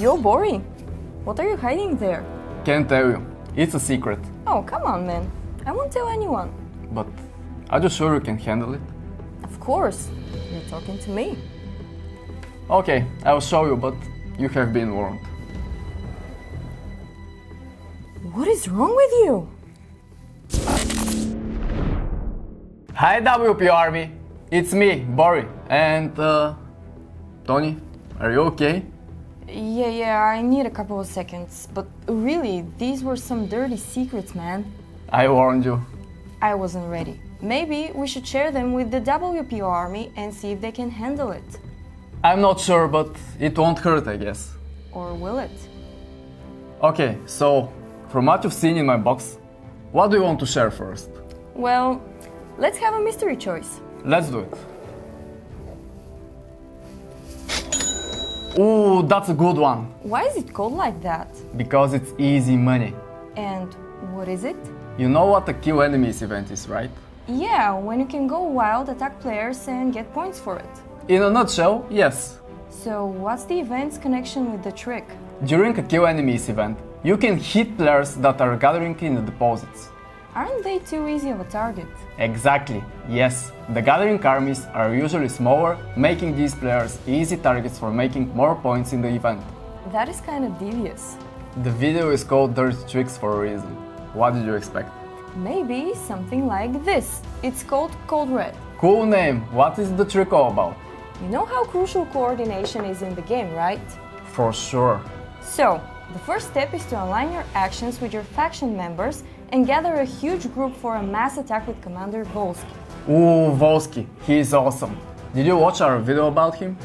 Yo, Bori, what are you hiding there? Can't tell you. It's a secret. Oh, come on, man. I won't tell anyone. But are you sure you can handle it? Of course. You're talking to me. Okay, I'll show you, but you have been warned. What is wrong with you? Hi WP Army! It's me, Bori, and Tony, are you okay? Yeah, I need a couple of seconds. But really, these were some dirty secrets, man. I warned you. I wasn't ready. Maybe we should share them with the WPO army and see if they can handle it. I'm not sure, but it won't hurt, I guess. Or will it? Okay, so, from what you've seen in my box, what do you want to share first? Well, let's have a mystery choice. Let's do it. Ooh, that's a good one. Why is it called like that? Because it's easy money. And what is it? You know what a kill enemies event is, right? Yeah, when you can go wild, attack players and get points for it. In a nutshell, yes. So what's the event's connection with the trick? During a kill enemies event, you can hit players that are gathering in the deposits. Aren't they too easy of a target? Exactly, yes. The gathering armies are usually smaller, making these players easy targets for making more points in the event. That is kind of devious. The video is called Dirty Tricks for a reason. What did you expect? Maybe something like this. It's called Code Red. Cool name. What is the trick all about? You know how crucial coordination is in the game, right? For sure. So, the first step is to align your actions with your faction members and gather a huge group for a mass attack with Commander Volsky. Ooh, Volsky. He is awesome. Did you watch our video about him?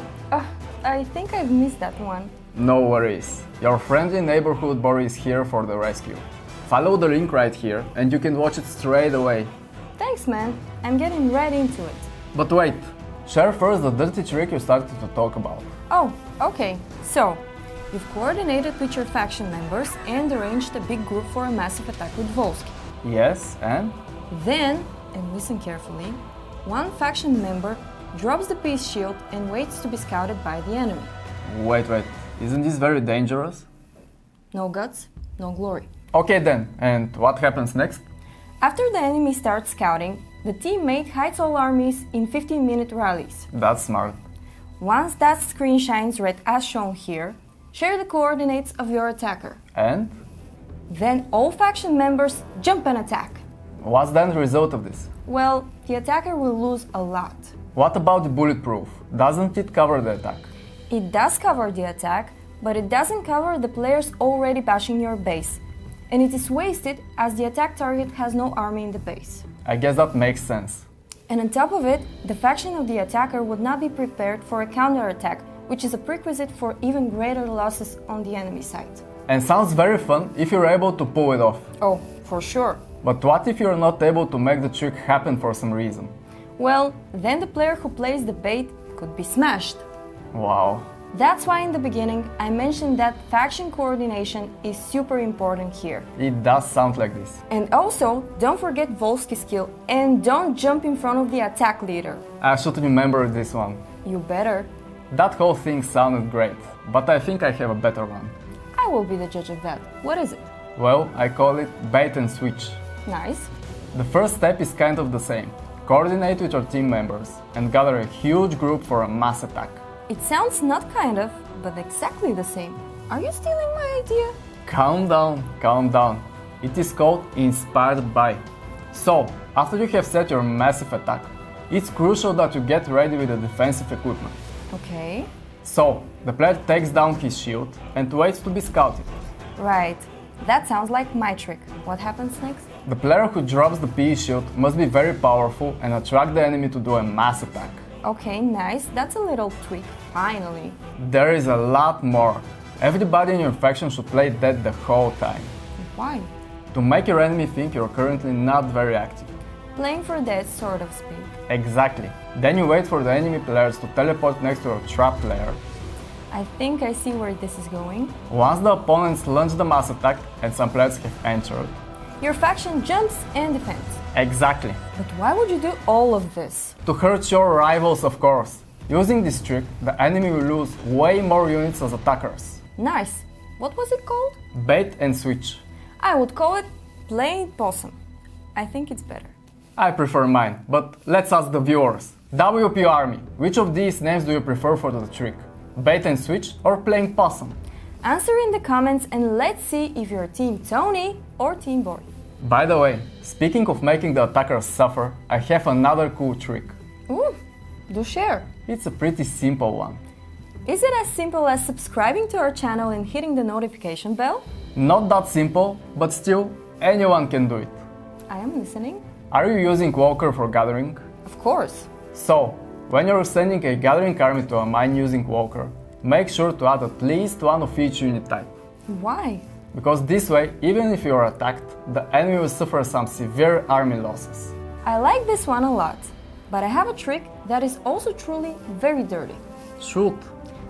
I think I've missed that one. No worries. Your friendly neighborhood Bori is here for the rescue. Follow the link right here and you can watch it straight away. Thanks, man. I'm getting right into it. But wait, share first the dirty trick you started to talk about. Oh, okay. So, you've coordinated with your faction members and arranged a big group for a massive attack with Volsky. Yes, and? Then, and listen carefully, one faction member drops the peace shield and waits to be scouted by the enemy. Wait, isn't this very dangerous? No guts, no glory. Okay then, and what happens next? After the enemy starts scouting, the teammate hides all armies in 15-minute rallies. That's smart. Once that screen shines red as shown here, share the coordinates of your attacker. And? Then all faction members jump and attack. What's then the result of this? Well, the attacker will lose a lot. What about the bulletproof? Doesn't it cover the attack? It does cover the attack, but it doesn't cover the players already bashing your base. And it is wasted as the attack target has no army in the base. I guess that makes sense. And on top of it, the faction of the attacker would not be prepared for a counterattack, which is a prerequisite for even greater losses on the enemy side. And sounds very fun if you're able to pull it off. Oh, for sure. But what if you're not able to make the trick happen for some reason? Well, then the player who plays the bait could be smashed. Wow. That's why in the beginning I mentioned that faction coordination is super important here. It does sound like this. And also, don't forget Volsky's skill and don't jump in front of the attack leader. I should remember this one. You better. That whole thing sounded great, but I think I have a better one. I will be the judge of that. What is it? Well, I call it bait and switch. Nice. The first step is kind of the same. Coordinate with your team members and gather a huge group for a mass attack. It sounds not kind of, but exactly the same. Are you stealing my idea? Calm down. It is called Inspired By. So, after you have set your massive attack, it's crucial that you get ready with the defensive equipment. Okay. So, the player takes down his shield and waits to be scouted. Right. That sounds like my trick. What happens next? The player who drops the PE shield must be very powerful and attract the enemy to do a mass attack. Okay, nice. That's a little tweak. Finally. There is a lot more. Everybody in your faction should play dead the whole time. Why? To make your enemy think you're currently not very active. Playing for dead, sort of speak. Exactly. Then you wait for the enemy players to teleport next to your trap player. I think I see where this is going. Once the opponents launch the mass attack and some players have entered. Your faction jumps and defends. Exactly. But why would you do all of this? To hurt your rivals, of course. Using this trick, the enemy will lose way more units as attackers. Nice. What was it called? Bait and switch. I would call it playing possum. I think it's better. I prefer mine, but let's ask the viewers. WP Army, which of these names do you prefer for the trick? Bait and switch or playing possum? Answer in the comments and let's see if you're Team Tony or Team Bory. By the way, speaking of making the attackers suffer, I have another cool trick. Ooh, do share. It's a pretty simple one. Is it as simple as subscribing to our channel and hitting the notification bell? Not that simple, but still, anyone can do it. I am listening. Are you using Walker for gathering? Of course. So, when you're sending a gathering army to a mine using Walker, make sure to add at least one of each unit type. Why? Because this way, even if you are attacked, the enemy will suffer some severe army losses. I like this one a lot, but I have a trick that is also truly very dirty. Shoot.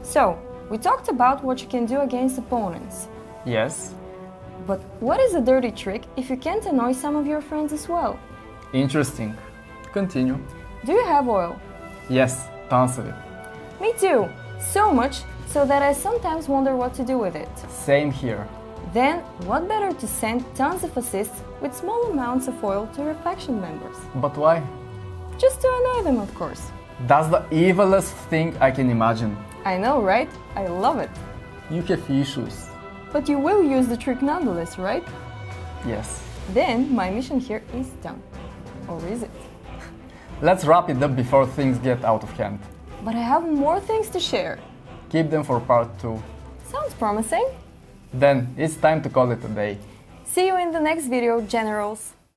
So, we talked about what you can do against opponents. Yes. But what is a dirty trick if you can't annoy some of your friends as well? Interesting. Continue. Do you have oil? Yes, tons of it. Me too. So much so that I sometimes wonder what to do with it. Same here. Then, what better to send tons of assists with small amounts of oil to your faction members? But why? Just to annoy them, of course. That's the evilest thing I can imagine. I know, right? I love it. You have issues. But you will use the trick nonetheless, right? Yes. Then my mission here is done. Or is it? Let's wrap it up before things get out of hand. But I have more things to share. Keep them for part 2. Sounds promising. Then it's time to call it a day. See you in the next video, generals.